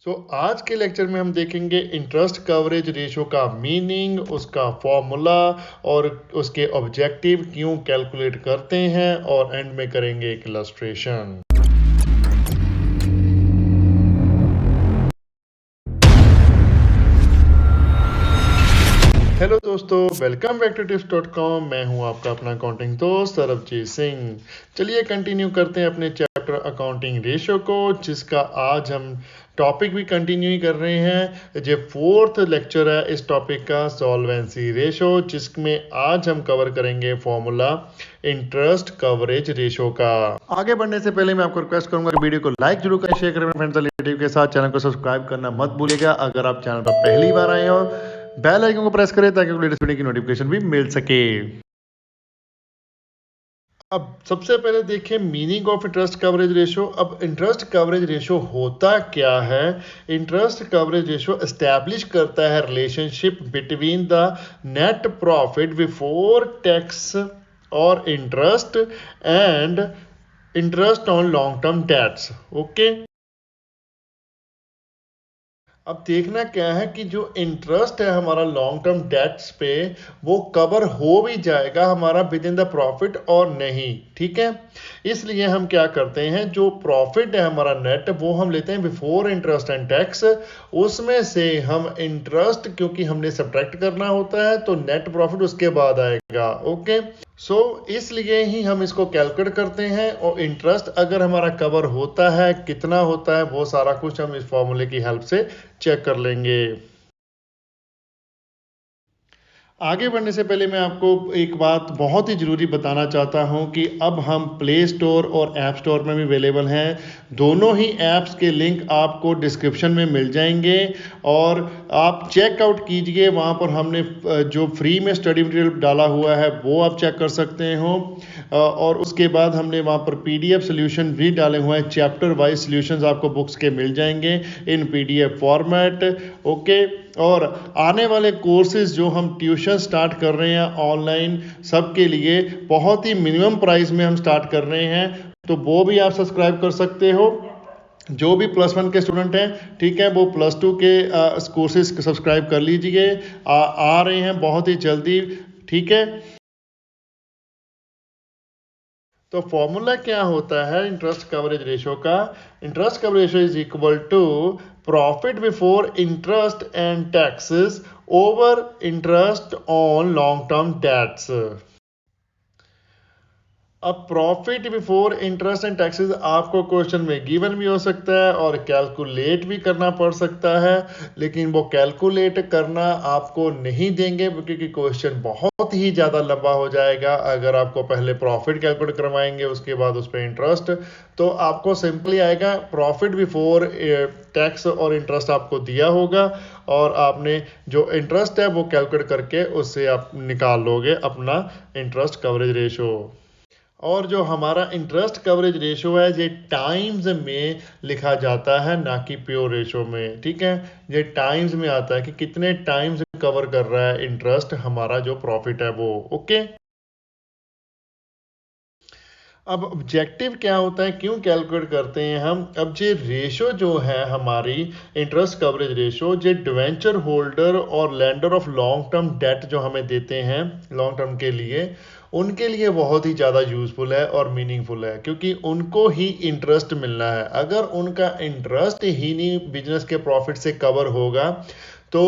तो आज के लेक्चर में हम देखेंगे इंटरेस्ट कवरेज रेशो का मीनिंग, उसका फॉर्मूला और उसके ऑब्जेक्टिव क्यों कैलकुलेट करते हैं और एंड में करेंगे एक इलस्ट्रेशन। हेलो दोस्तों, वेलकम बैक टू tips.com। मैं हूं आपका अपना अकाउंटिंग दोस्त सरबजीत सिंह। चलिए कंटिन्यू करते हैं अपने चैप्टर अकाउंटिंग रेशो को, जिसका आज हम टॉपिक भी कंटिन्यू ही कर रहे हैं। जो फोर्थ लेक्चर है इस टॉपिक का, सॉल्वेंसी रेशो, जिसमें आज हम कवर करेंगे फॉर्मूला इंटरेस्ट कवरेज रेशो का। आगे बढ़ने से पहले मैं आपको रिक्वेस्ट करूंगा कि वीडियो को लाइक जरूर करें, शेयर करें फ्रेंड्स रिलेटिव के साथ। चैनल को सब्सक्राइब करना मत भूलिएगा। अगर आप चैनल पर पहली बार आए हो, बेल आइकन को प्रेस करें ताकि लेटेस्ट वीडियो की नोटिफिकेशन भी मिल सके। अब सबसे पहले देखिए meaning of interest coverage ratio. अब इंटरेस्ट कवरेज रेशो होता क्या है? इंटरेस्ट कवरेज रेशो एस्टैब्लिश करता है relationship between the net profit before tax और interest and interest on long term debts. Okay, अब देखना क्या है कि जो इंटरेस्ट है हमारा लॉन्ग टर्म डेट्स पे, वो कवर हो भी जाएगा हमारा विद इन द प्रॉफिट और नहीं। ठीक है, इसलिए हम क्या करते हैं, जो प्रॉफिट है हमारा नेट, वो हम लेते हैं बिफोर इंटरेस्ट एंड टैक्स। उसमें से हम इंटरेस्ट क्योंकि हमने सब्ट्रैक्ट करना होता है, तो नेट प्रॉफिट उसके बाद आएगा। ओके, इसलिए ही हम इसको कैलकुलेट करते हैं। और इंटरेस्ट अगर हमारा कवर होता है, कितना होता है, वो सारा कुछ हम इस फॉर्मूले की हेल्प से चेक कर लेंगे। आगे बढ़ने से पहले मैं आपको एक बात बहुत ही ज़रूरी बताना चाहता हूं कि अब हम प्ले स्टोर और ऐप स्टोर में भी अवेलेबल हैं। दोनों ही ऐप्स के लिंक आपको डिस्क्रिप्शन में मिल जाएंगे और आप चेकआउट कीजिए। वहां पर हमने जो फ्री में स्टडी मटेरियल डाला हुआ है वो आप चेक कर सकते हो। और उसके बाद हमने वहां पर पीडीएफ सोल्यूशन भी डाले हुए हैं। चैप्टर वाइज सोल्यूशंस आपको बुक्स के मिल जाएंगे इन पीडीएफ फॉर्मेट। ओके, और आने वाले कोर्सेज जो हम ट्यूशन स्टार्ट कर रहे हैं ऑनलाइन, सबके लिए बहुत ही मिनिमम प्राइस में हम स्टार्ट कर रहे हैं, तो वो भी आप सब्सक्राइब कर सकते हो। जो भी +1 के स्टूडेंट हैं, ठीक है, वो +2 के कोर्सेज सब्सक्राइब कर लीजिए। आ रहे हैं बहुत ही जल्दी। ठीक है, तो फॉर्मूला क्या होता है इंटरेस्ट कवरेज रेशो का? Interest coverage ratio is equal to profit before interest and taxes over interest on long term debts. अब profit before interest and taxes आपको क्वेश्चन में गिवन भी हो सकता है और कैलकुलेट भी करना पड़ सकता है, लेकिन वो कैलकुलेट करना आपको नहीं देंगे क्योंकि क्वेश्चन बहुत ही ज़्यादा लंबा हो जाएगा। अगर आपको पहले प्रॉफिट कैलकुलेट करवाएंगे, उसके बाद उस पर इंटरेस्ट, तो आपको सिंपली आएगा प्रॉफिट बिफोर टैक्स और इंटरेस्ट आपको दिया होगा और आपने जो इंटरेस्ट है वो कैलकुलेट करके उससे आप निकाल लोगे अपना इंटरेस्ट कवरेज रेशो। और जो हमारा इंटरेस्ट कवरेज रेशो है, ये टाइम्स में लिखा जाता है, ना कि प्योर रेशो में। ठीक है, ये टाइम्स में आता है कि कितने टाइम्स कवर कर रहा है इंटरेस्ट हमारा जो प्रॉफिट है वो। ओके, अब ऑब्जेक्टिव क्या होता है, क्यों कैलकुलेट करते हैं हम? अब ये रेशो जो है हमारी इंटरेस्ट कवरेज रेशो, जो डिवेंचर होल्डर और lender of long term debt जो हमें देते हैं लॉन्ग टर्म के लिए, उनके लिए बहुत ही ज़्यादा यूजफुल है और मीनिंगफुल है, क्योंकि उनको ही इंटरेस्ट मिलना है। अगर उनका इंटरेस्ट ही नहीं बिजनेस के प्रॉफिट से कवर होगा, तो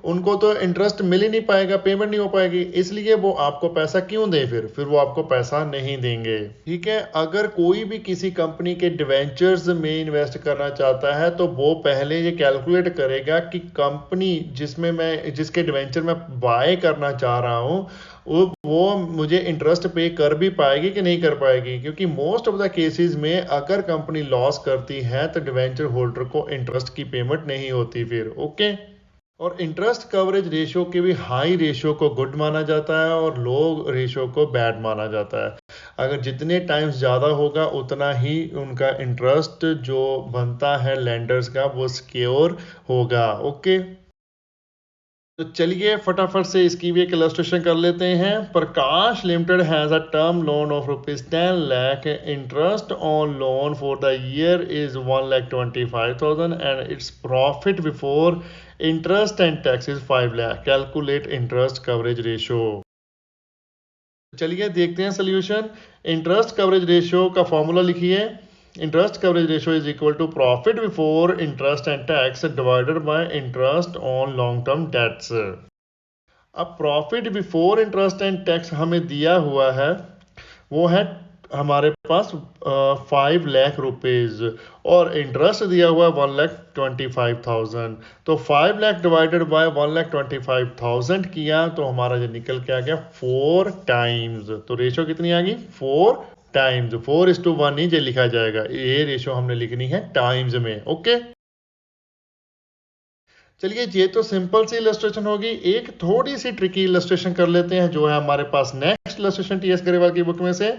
उनको तो इंटरेस्ट मिल ही नहीं पाएगा, पेमेंट नहीं हो पाएगी। इसलिए वो आपको पैसा क्यों दे? फिर वो आपको पैसा नहीं देंगे। ठीक है, अगर कोई भी किसी कंपनी के डिवेंचर्स में इन्वेस्ट करना चाहता है, तो वो पहले ये कैलकुलेट करेगा कि कंपनी जिसके डिवेंचर में बाय करना चाह रहा हूँ, वो मुझे इंटरेस्ट पे कर भी पाएगी कि नहीं कर पाएगी। क्योंकि मोस्ट ऑफ द केसेस में अगर कंपनी लॉस करती है तो डिवेंचर होल्डर को इंटरेस्ट की पेमेंट नहीं होती फिर। ओके, और इंटरेस्ट कवरेज रेशो के भी हाई रेशो को गुड माना जाता है और लो रेशो को बैड माना जाता है। अगर जितने टाइम्स ज़्यादा होगा उतना ही उनका इंटरेस्ट जो बनता है लेंडर्स का वो सिक्योर होगा। ओके, तो चलिए फटाफट से इसकी भी एक इलस्ट्रेशन कर लेते हैं। Prakash limited has a term loan of ₹10 lakh, interest on loan for the year is 1,25,000 and its profit before interest and tax is 5 lakh। Calculate interest coverage ratio. चलिए देखते हैं सोल्यूशन। इंटरेस्ट कवरेज रेशियो का formula लिखिए। Interest coverage ratio is equal to profit before interest and tax divided by interest on long term debts. अब profit before interest and tax हमें दिया हुआ है, वो है हमारे पास 5 लाख रुपीज और इंटरेस्ट दिया हुआ है 1,25,000। तो 5 लाख डिवाइडेड बाय 1,25,000 किया तो हमारा जो निकल के आ गया 4 टाइम्स। तो रेशो कितनी आ गई? 4 टाइम्स। 4:1 ही जो लिखा जाएगा, ये रेशो हमने लिखनी है टाइम्स में। ओके, चलिए ये तो सिंपल सी इलस्ट्रेशन होगी। एक थोड़ी सी ट्रिकी इलस्ट्रेशन कर लेते हैं जो है हमारे पास नेक्स्ट इलस्ट्रेशन टीएस गरेवाल की बुक में से।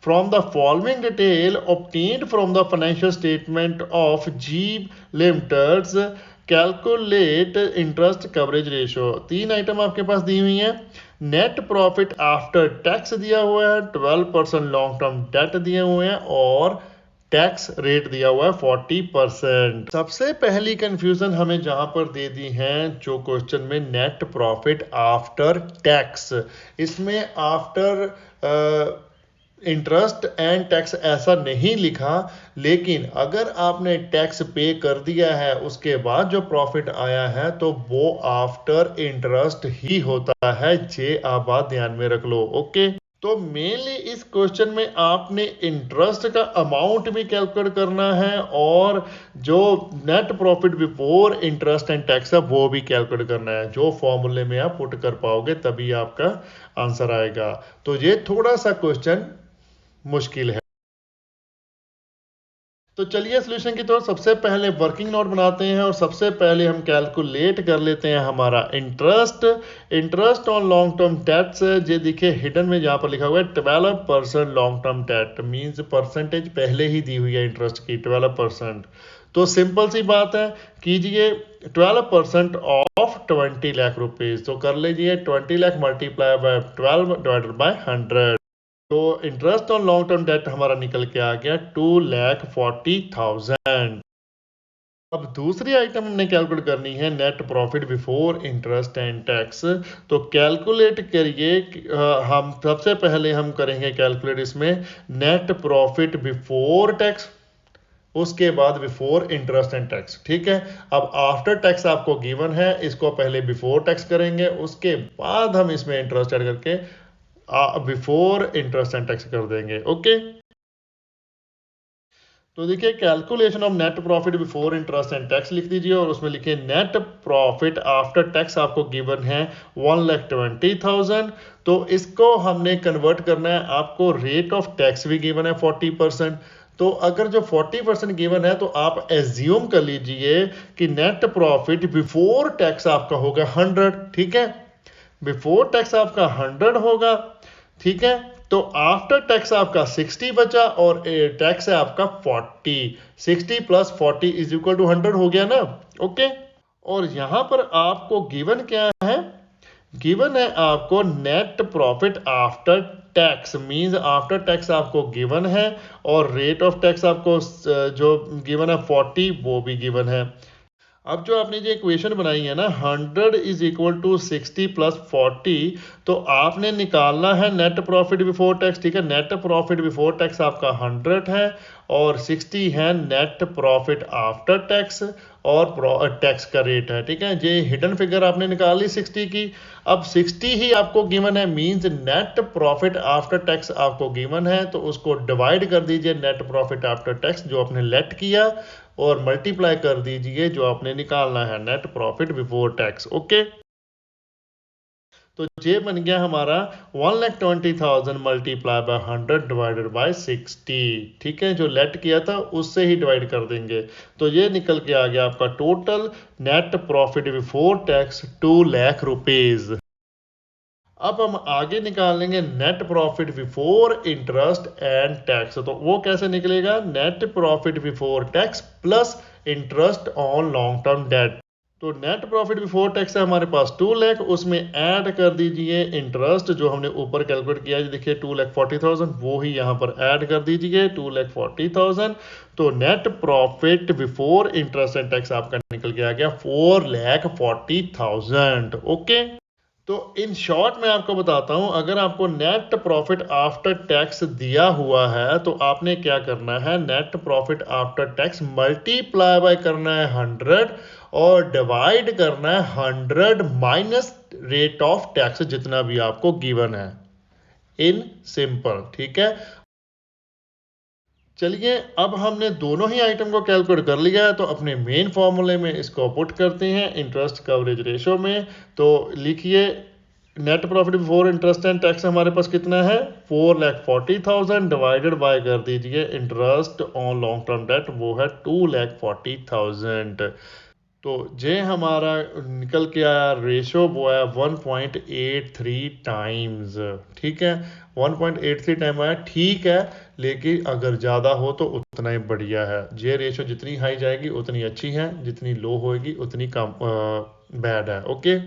From the following detail obtained from the financial statement of Jeeb limited's calculate interest coverage ratio. 3 item आपके पास दी हुई है। नेट प्रॉफिट आफ्टर टैक्स दिया हुआ है, 12% लॉन्ग टर्म डेट दिए हुए हैं और टैक्स रेट दिया हुआ है 40%। सबसे पहली कंफ्यूजन हमें जहां पर दे दी है जो क्वेश्चन में नेट प्रॉफिट आफ्टर टैक्स, इसमें आफ्टर इंटरेस्ट एंड टैक्स ऐसा नहीं लिखा, लेकिन अगर आपने टैक्स पे कर दिया है उसके बाद जो प्रॉफिट आया है तो वो आफ्टर इंटरेस्ट ही होता है। जे आप बात ध्यान में रख लो। ओके, तो मेनली इस क्वेश्चन में आपने इंटरेस्ट का अमाउंट भी कैलकुलेट करना है और जो net profit before interest and tax है वो भी कैलकुलेट करना है। जो फॉर्मूले में आप पुट कर पाओगे तभी आपका आंसर आएगा। तो ये थोड़ा सा क्वेश्चन मुश्किल है। तो चलिए सोल्यूशन की तरफ सबसे पहले वर्किंग नोट बनाते हैं और सबसे पहले हम कैलकुलेट कर लेते हैं हमारा interest on long term dates. ये देखिए हिडन में जहां पर लिखा हुआ है 12% long term debt, means percentage पहले ही दी हुई है इंटरेस्ट की 12%। तो सिंपल सी बात है, कीजिए 12% ऑफ 20 लाख रुपीज। तो कर लीजिए 20 lakh multiply by 12 divided by 100। तो interest on long term debt हमारा निकल के आ गया 2,40,000। अब दूसरी आइटम हमने कैलकुलेट करनी है net profit before interest and tax. तो कैलकुलेट करिए, हम सबसे पहले हम करेंगे कैलकुलेट इसमें नेट प्रॉफिट बिफोर टैक्स, उसके बाद बिफोर इंटरेस्ट एंड टैक्स। ठीक है, अब आफ्टर टैक्स आपको गिवन है, इसको पहले बिफोर टैक्स करेंगे, उसके बाद हम इसमें इंटरेस्ट ऐड करके बिफोर इंटरेस्ट एंड टैक्स कर देंगे। ओके, तो देखिए calculation of net profit before interest and tax लिख दीजिए और उसमें लिखिए नेट प्रॉफिट आफ्टर टैक्स आपको गिवन है 1,20,000। तो इसको हमने कन्वर्ट करना है, आपको रेट ऑफ टैक्स भी गिवन है 40%। तो अगर जो 40% गिवन है तो आप एज्यूम कर लीजिए कि नेट प्रॉफिट बिफोर टैक्स आपका होगा 100। ठीक है, बिफोर टैक्स आपका 100 होगा। ठीक है, तो आफ्टर टैक्स आपका 60 बचा और टैक्स है आपका 40। 60 प्लस 40 इज इक्वल टू 100 हो गया ना। ओके, और यहां पर आपको गिवन क्या है? गिवन है आपको net profit after tax, means after tax आपको गिवन है और रेट ऑफ टैक्स आपको जो गिवन है 40 वो भी गिवन है। अब जो आपने जो इक्वेशन बनाई है ना 100 इज इक्वल टू 60 प्लस 40, तो आपने निकालना है नेट प्रॉफिट बिफोर टैक्स। ठीक है, नेट प्रॉफिट बिफोर टैक्स आपका 100 है और 60 है नेट प्रॉफिट आफ्टर टैक्स और टैक्स का रेट है। ठीक है, ये हिडन फिगर आपने निकाल ली 60 की। अब 60 ही आपको गिवन है, means net profit after tax आपको गिवन है, तो उसको डिवाइड कर दीजिए नेट प्रॉफिट आफ्टर टैक्स जो आपने लेट किया और मल्टीप्लाई कर दीजिए जो आपने निकालना है net profit before tax. Okay, तो ये बन गया हमारा 1,20,000 मल्टीप्लाई बाय 100 डिवाइडेड बाय 60। ठीक है, जो लेट किया था उससे ही डिवाइड कर देंगे। तो ये निकल के आ गया आपका total net profit before tax 2 lakh rupees. अब हम आगे निकालेंगे net profit before interest and tax. तो वो कैसे निकलेगा? Net profit before tax plus interest on long term debt. तो नेट प्रॉफिट बिफोर टैक्स है हमारे पास 2 लाख, उसमें ऐड कर दीजिए इंटरेस्ट जो हमने ऊपर कैलकुलेट किया है, देखिए 2,40,000 वो ही यहाँ पर ऐड कर दीजिए 2,40,000। तो net profit before interest and tax आपका निकल के आ गया 4,40,000। ओके, तो इन शॉर्ट मैं आपको बताता हूं, अगर आपको नेट प्रॉफिट आफ्टर टैक्स दिया हुआ है तो आपने क्या करना है, net profit after tax multiply by करना है 100 और डिवाइड करना है 100 माइनस रेट ऑफ टैक्स जितना भी आपको गिवन है, इन सिंपल। ठीक है, चलिए अब हमने दोनों ही आइटम को कैलकुलेट कर लिया है, तो अपने मेन फॉर्मूले में इसको पुट करते हैं इंटरेस्ट कवरेज रेशो में। तो लिखिए net profit before interest and tax हमारे पास कितना है 4,40,000 डिवाइडेड बाय कर दीजिए interest on long term debt, वो है 2,40,000। तो जे हमारा निकल के आया रेशो वो है 1.83 टाइम्स। ठीक है, 1.83 टाइम आया, ठीक है, लेकिन अगर ज़्यादा हो तो उतना ही बढ़िया है। जे रेशो जितनी हाई जाएगी उतनी अच्छी है, जितनी लो होएगी उतनी कम बैड है। ओके,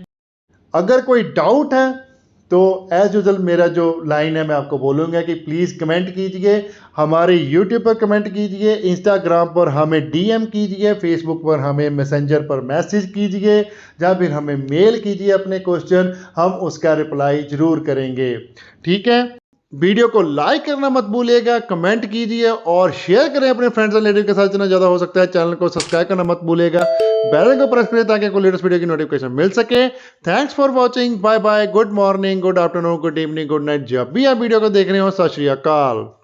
अगर कोई डाउट है तो एज यूजल मेरा जो लाइन है मैं आपको बोलूँगा कि प्लीज़ कमेंट कीजिए, हमारे यूट्यूब पर कमेंट कीजिए, इंस्टाग्राम पर हमें डीएम कीजिए, फेसबुक पर हमें मैसेंजर पर मैसेज कीजिए, या फिर हमें मेल कीजिए अपने क्वेश्चन, हम उसका रिप्लाई ज़रूर करेंगे। ठीक है, वीडियो को लाइक करना मत भूलिएगा, कमेंट कीजिए और शेयर करें अपने फ्रेंड्स एंड रिलेटिव के साथ जितना ज़्यादा हो सकता है। चैनल को सब्सक्राइब करना मत भूलिएगा, बेल आइकन को प्रेस करिए ताकि कोई लेटेस्ट वीडियो की नोटिफिकेशन मिल सके। Thanks for watching, bye bye, good morning, good afternoon, good evening, good night, जब भी आप वीडियो को देख रहे हो। सत श्री अकाल।